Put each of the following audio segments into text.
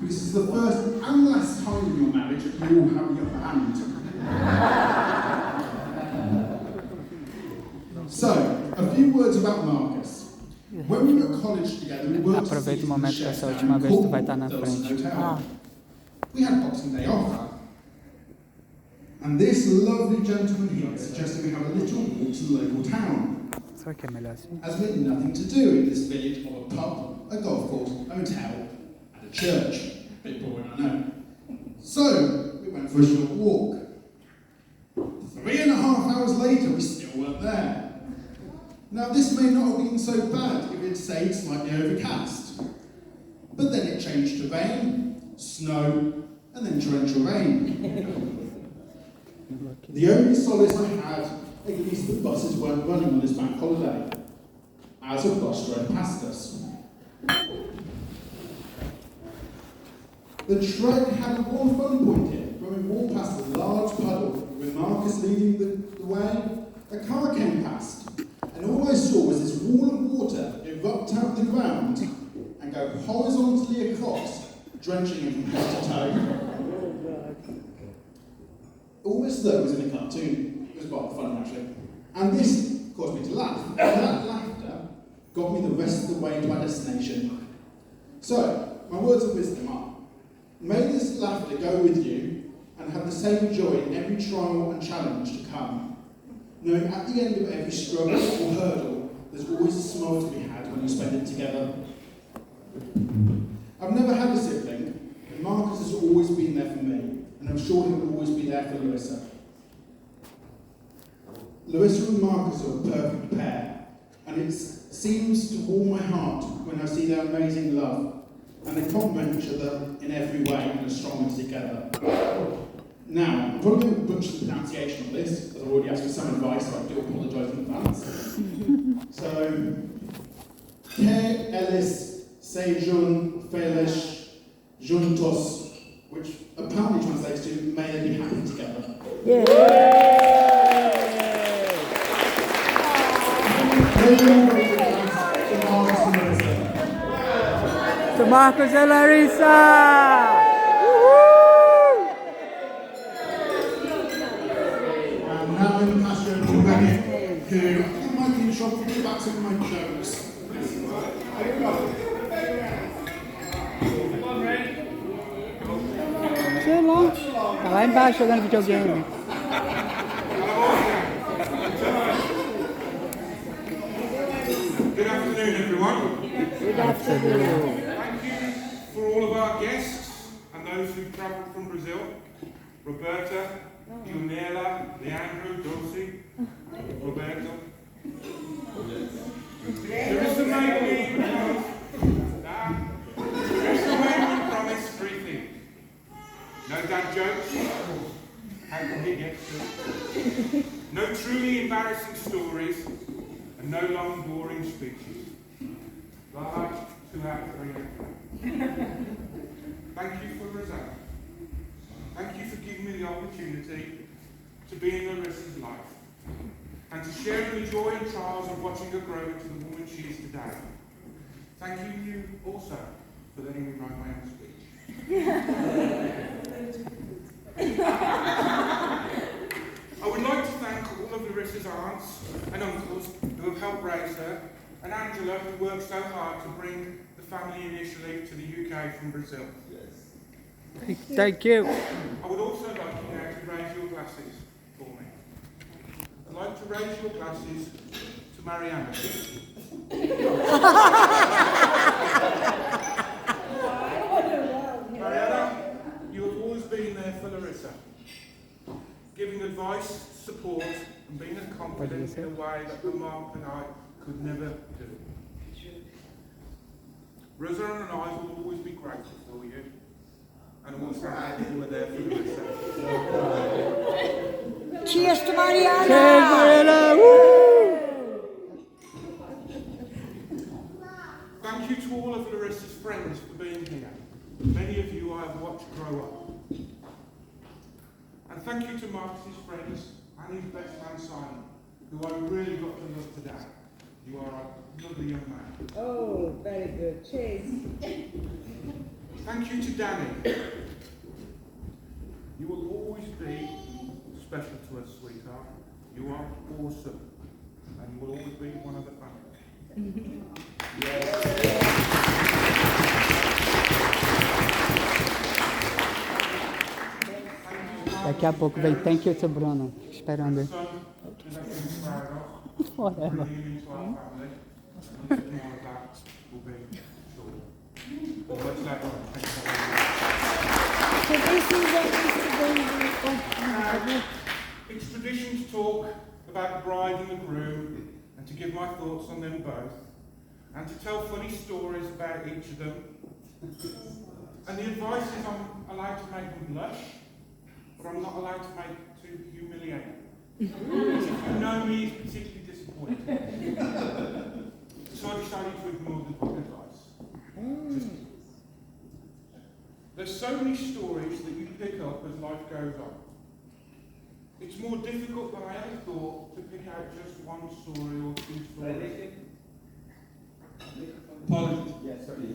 This is the first and last time in your marriage that you all have the upper hand. So, a few words about Marcus. When we were at college together, we worked Aproveita o momento que essa última vez tu vai estar na frente. We had Boxing Day off. And this lovely gentleman here suggested we have a little walk to the local town. Será que é melhor assim? As we had nothing to do in this village of a pub, a golf course, a hotel, and a church. A bit boring, I know. So, we went for a short walk. 3.5 hours later, we still weren't there. Now, this may not have been so bad if it stayed slightly overcast. But then it changed to rain, snow, and then torrential rain. The only solace I had, at least the buses weren't running on this bank holiday, as a bus drove past us. The trek had one fun point here. When we walked past a large puddle, with Marcus leading the way, a car came past, and all I saw was this wall of water erupt out of the ground and go horizontally across, drenching him from head to toe. Almost as though it was in a cartoon. It was quite funny, actually. And this caused me to laugh. And that laughter got me the rest of the way to our destination. So, my words of wisdom are, may this laughter go with you and have the same joy in every trial and challenge to come. Knowing at the end of every struggle or hurdle, there's always a smile to be had when you spend it together. I've never had a sibling, and Marcus has always been there for me. And I'm sure he will always be there for Larissa. Larissa and Marcus are a perfect pair, and it seems to warm my heart when I see their amazing love, and they complement each other in every way and are stronger together. Now, I'm probably going to butcher the pronunciation of this, as I've already asked for some advice, so I do apologise in advance. So, Que eles sejam felizes juntos, which apparently translates to, may they be happy together. Yeah. To Marcus and Larissa! And now I'm going to pass you over to Bennett, who I think might be in the shop to give back some of my jokes. Sei lá. Tá lá embaixo jogando videogame. Good afternoon, everyone. Good afternoon. Thank you for all of our guests and those who've travelled from Brazil. Roberta, Junela, Leandro, Dulcie, Roberto. There is a way we promise three things. No dad jokes. How can he get to? No truly embarrassing stories. And no long, boring speeches. Like 2 out of 3 out. Thank you for Rosanna. Thank you for giving me the opportunity to be in Larissa's life and to share in the joy and trials of watching her grow into the woman she is today. Thank you also for letting me write my own speech. I would like to thank all of Larissa's aunts and uncles who have helped raise her, and Angela, who worked so hard to bring the family initially to the UK from Brazil. Thank you. I would also like you now to raise your glasses for me. I'd like to raise your glasses to Mariana. Mariana, you have always been there for Larissa, giving advice, support, and being as confident in a way that Mark and I could never do. Rosanna and I will always be grateful for you, and also glad you were there for Larissa. Cheers to Mariana! Cheers, Mariana! Woo! Thank you to all of Larissa's friends for being here. Many of you I have watched grow up. And thank you to Marcus's friends and his best man Simon, who I really got to love today. You are a lovely young man. Oh, very good. Cheers. Thank you to Danny. You will always be special to us, sweetheart. You are awesome. And you will always be one of the family. Daqui a pouco vem Thank You to Bruno. Esperando ele. Son, is everything proud of? Whatever. Bringing him into our family. And much more of that will be short. But let's let go. Thank you very much. So this is what Mr. Bailey It's tradition to talk about the bride and the groom, and to give my thoughts on them both, and to tell funny stories about each of them. And the advice is I'm allowed to make them blush, but I'm not allowed to make it too humiliating. Which, if you know me, is particularly disappointing. So I decided to ignore the good advice. There's so many stories that you pick up as life goes on. It's more difficult than I ever thought to pick out just one story or two stories. Apologies. Yes, sorry.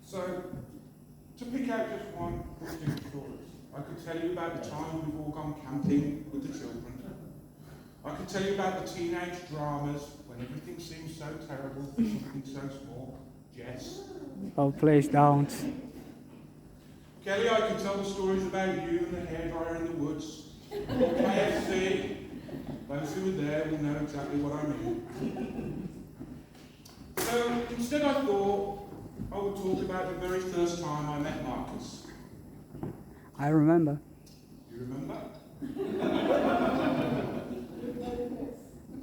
So, to pick out just one or two stories, I could tell you about the time we've all gone camping with the children. I could tell you about the teenage dramas when everything seems so terrible for something so small. Jess. Oh, please don't. Kelly, I could tell the stories about you and the hairdryer in the woods. KFC. Those who were there will know exactly what I mean. So instead I thought I would talk about the very first time I met Marcus. I remember. You remember?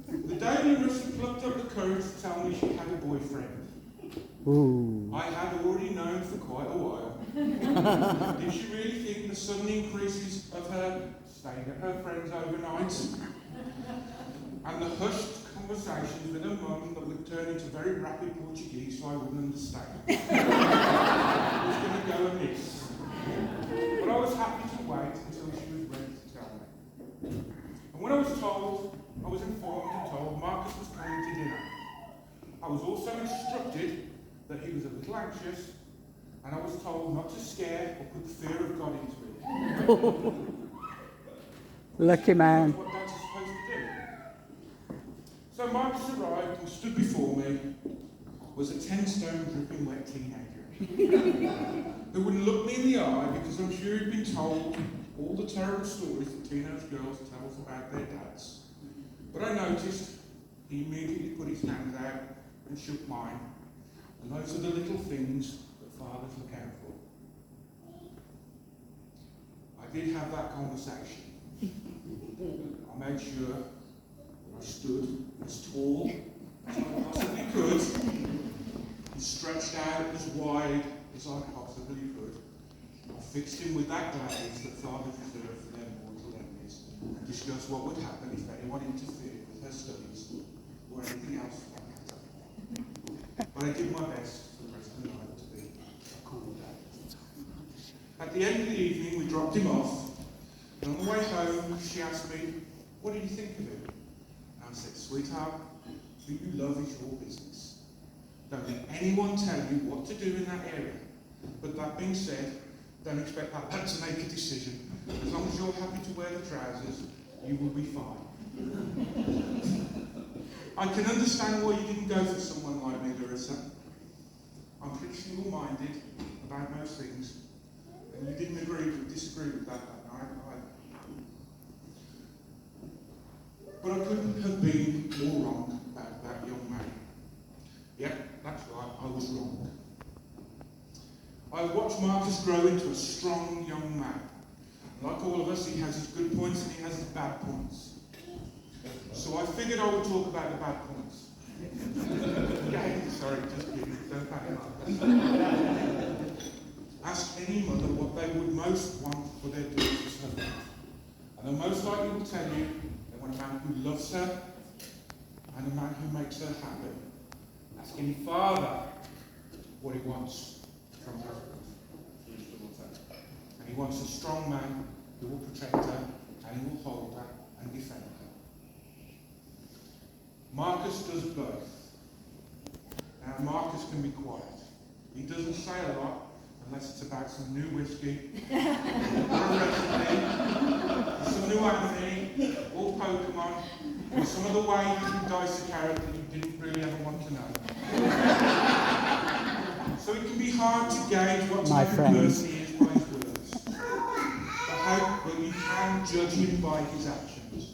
The day Larissa plucked up the courage to tell me she had a boyfriend. Ooh. I had already known for quite a while. Did she really think the sudden increases of her staying at her friends overnight and the hushed conversations with her mum that would turn into very rapid Portuguese so I wouldn't understand was going to go amiss? But I was happy to wait until she was ready to tell me. And when I was informed and told Marcus was coming to dinner. I was also instructed that he was a little anxious, and I was told not to scare or put the fear of God into it. Lucky man. That's what dads are supposed to do. So Marcus arrived and stood before me, was a 10-stone dripping wet teenager who wouldn't look me in the eye because I'm sure he'd been told all the terrible stories that teenage girls tell us about their dads. But I noticed he immediately put his hand out and shook mine. And those are the little things that fathers look out for. I did have that conversation. I made sure I stood as tall as I possibly could and stretched out as wide as I possibly could. I fixed him with that gaze that fathers reserve for their mortal enemies and discussed what would happen if anyone interfered with her studies or anything else like that. But I did my best for the rest of the night to be a cool dad. At the end of the evening, we dropped him off, and on the way home, she asked me, "What did you think of him?" And I said, "Sweetheart, who you love is your business. Don't let anyone tell you what to do in that area. But that being said, don't expect that lad to make a decision. As long as you're happy to wear the trousers, you will be fine." I can understand why you didn't go for someone like me, Larissa. I'm pretty single-minded about most things, and you didn't disagree with that night either. But I couldn't have been more wrong about that young man. Yep, that's right, I was wrong. I watched Marcus grow into a strong young man. Like all of us, he has his good points and he has his bad points. So I figured I would talk about the bad points. Sorry, just kidding. Don't panic. Ask any mother what they would most want for their daughter's husband. And they most likely will tell you they want a man who loves her and a man who makes her happy. Ask any father what he wants from her daughter. And he wants a strong man who will protect her and he will hold her and defend her. Marcus does both. Now Marcus can be quiet. He doesn't say a lot, unless it's about some new whiskey, or a recipe, some new anime, or Pokemon, or some other way you can dice a character you didn't really ever want to know. So it can be hard to gauge what My type of friend. person he is by his words. But you can judge him by his actions.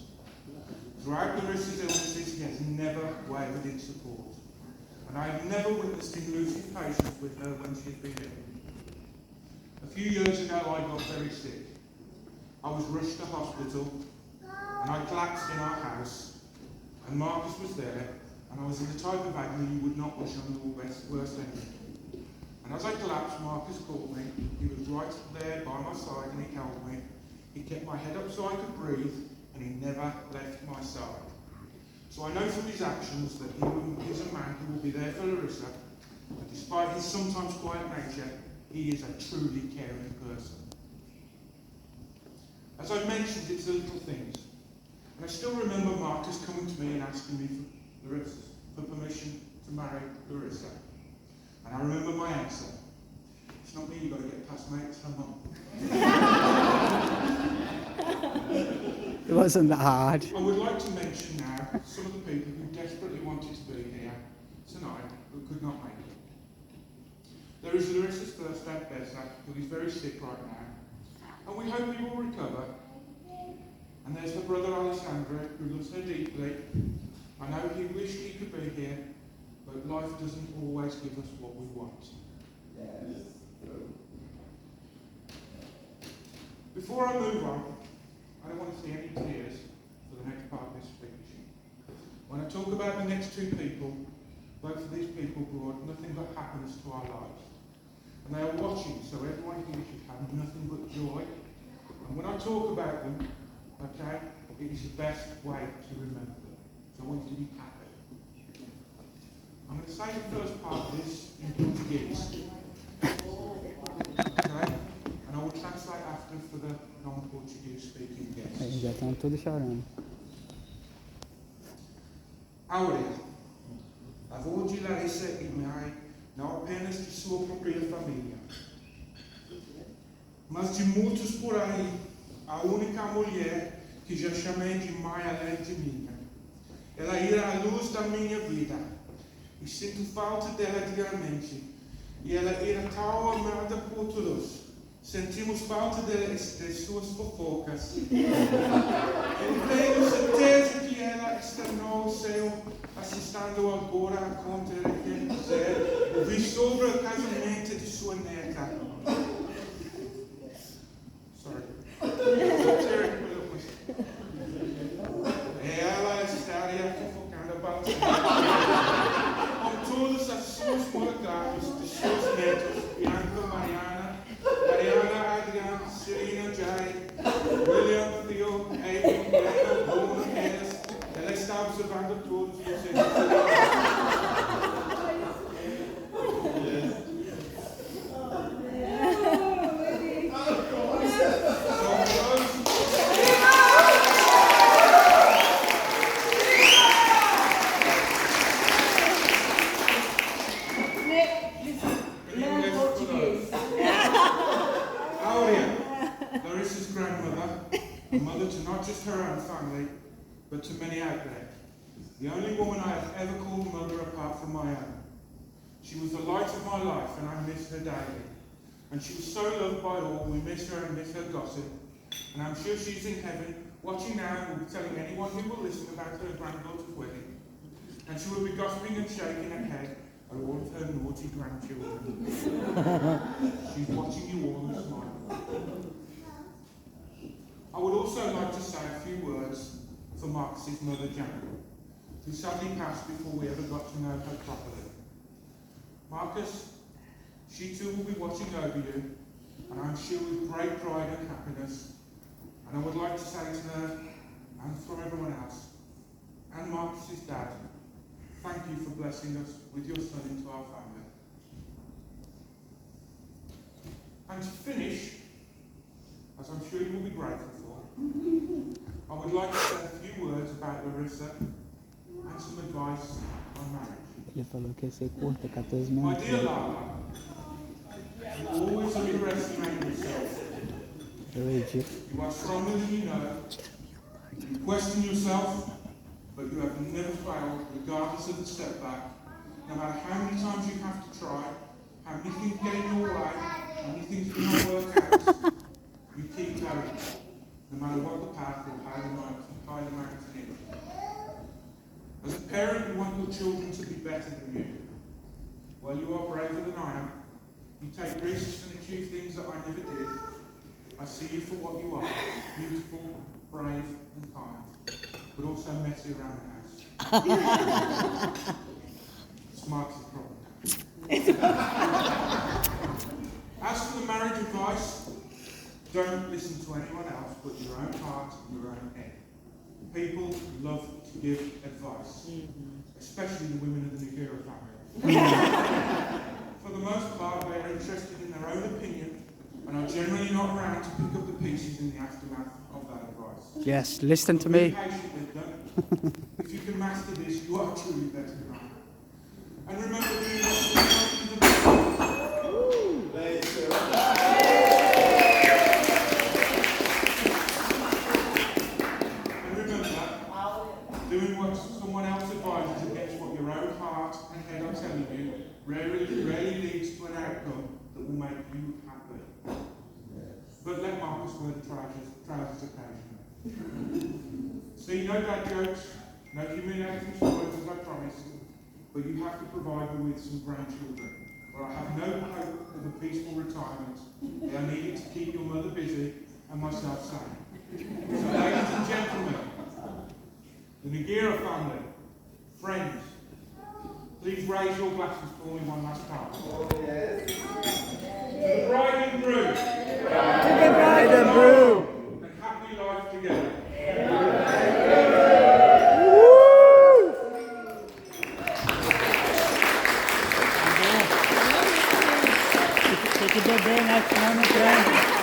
Throughout Larissa's illnesses, he has never wavered in support. And I have never witnessed him losing patience with her when she has been ill. A few years ago, I got very sick. I was rushed to hospital, and I collapsed in our house, and Marcus was there, and I was in the type of agony you would not wish on your worst enemy. And as I collapsed, Marcus called me. He was right there by my side, and he held me. He kept my head up so I could breathe, and he never left my side. So I know from his actions that he is a man who will be there for Larissa, and despite his sometimes quiet nature, he is a truly caring person. As I mentioned, it's the little things. And I still remember Marcus coming to me and asking me for permission to marry Larissa. And I remember my answer. It's not me you've got to get past, mate, it's her mum. It wasn't that hard. I would like to mention now some of the people who desperately wanted to be here tonight but could not make it. There is Larissa's first dad, Bessa, who is very sick right now, and we hope he will recover. And there's her brother Alessandro, who loves her deeply. I know he wished he could be here, but life doesn't always give us what we want. Before I move on, I don't want to see any tears for the next part of this speech. When I talk about the next two people, both of these people brought nothing but happiness to our lives. And they are watching, so everyone here should have nothing but joy. And when I talk about them, okay, it is the best way to remember them. So I want you to be happy. I'm going to say the first part of this in Portuguese. Okay? And I will translate after for the non-Portuguese speaking guests. Eles já estão todos chorando. Áurea, avô de Larissa e mãe, não apenas de sua própria família, mas de muitos por aí, a única mulher que já chamei de mãe além de minha. Ela era a luz da minha vida, e sinto falta dela diariamente, e ela era tão amada por todos. Sentimos falta de suas fofocas. Eu tenho certeza que ela está no céu assistindo agora a conta quer dizer ouvir sobre o casamento de sua neta. Sorry. Ela estaria fofocando bastante com todas as suas molegadas de seus netos, Bianca, Mariana, Adriana, Serena, Jai, William, Theo, Aiden, Greta, Bruno, Enes. Ela está observando todos vocês. Larissa's grandmother, a mother to not just her own family, but to many out there. The only woman I have ever called mother apart from my own. She was the light of my life, and I miss her daily. And she was so loved by all, we miss her and miss her gossip. And I'm sure she's in heaven, watching now and will be telling anyone who will listen about her granddaughter's wedding. And she will be gossiping and shaking her head at all of her naughty grandchildren. She's watching you all and smiling. I would also like to say a few words for Marcus's mother, Janet, who sadly passed before we ever got to know her properly. Marcus, she too will be watching over you, and I'm sure with great pride and happiness. And I would like to say to her, and for everyone else, and Marcus's dad, thank you for blessing us with your son into our family. And to finish, as I'm sure you will be grateful for, I would like to say a few words about Larissa and some advice on marriage. Ele falou que ia ser curta, 14 My minutos. dear Lala, You always underestimate yourself. Luigi. You are stronger than you know. You question yourself, but you have never failed, regardless of the setback. No matter how many times you have to try, how many things get in your way, how many things do not work out, you keep going. No matter what the path or how the mountain is. As a parent, you want your children to be better than you. Well, you are braver than I am. You take risks and achieve things that I never did. I see you for what you are, beautiful, brave and kind, but also messy around the house. Smart's the problem. As for the marriage advice, don't listen to anyone else but your own heart and your own head. People love to give advice, especially the women of the Nagura family. For the most part, they are interested in their own opinion and are generally not around to pick up the pieces in the aftermath of that advice. Yes, listen to Be me. patient with them. If you can master this, you are truly better than I am. And remember, doing what's the doing what someone else advises against what your own heart and head are telling you rarely leads to an outcome that will make you happy. But let Marcus wear the trousers occasionally. See, no dad jokes, no humiliating stories as I promised, but you have to provide me with some grandchildren, or I have no hope of a peaceful retirement. They are needed to keep your mother busy and myself sane. So, ladies and gentlemen, the Nagura family, friends, please raise your glasses for me one last time. To the bride and groom. To the bride and groom. And happy life together. Take a bit there, next moment, friend.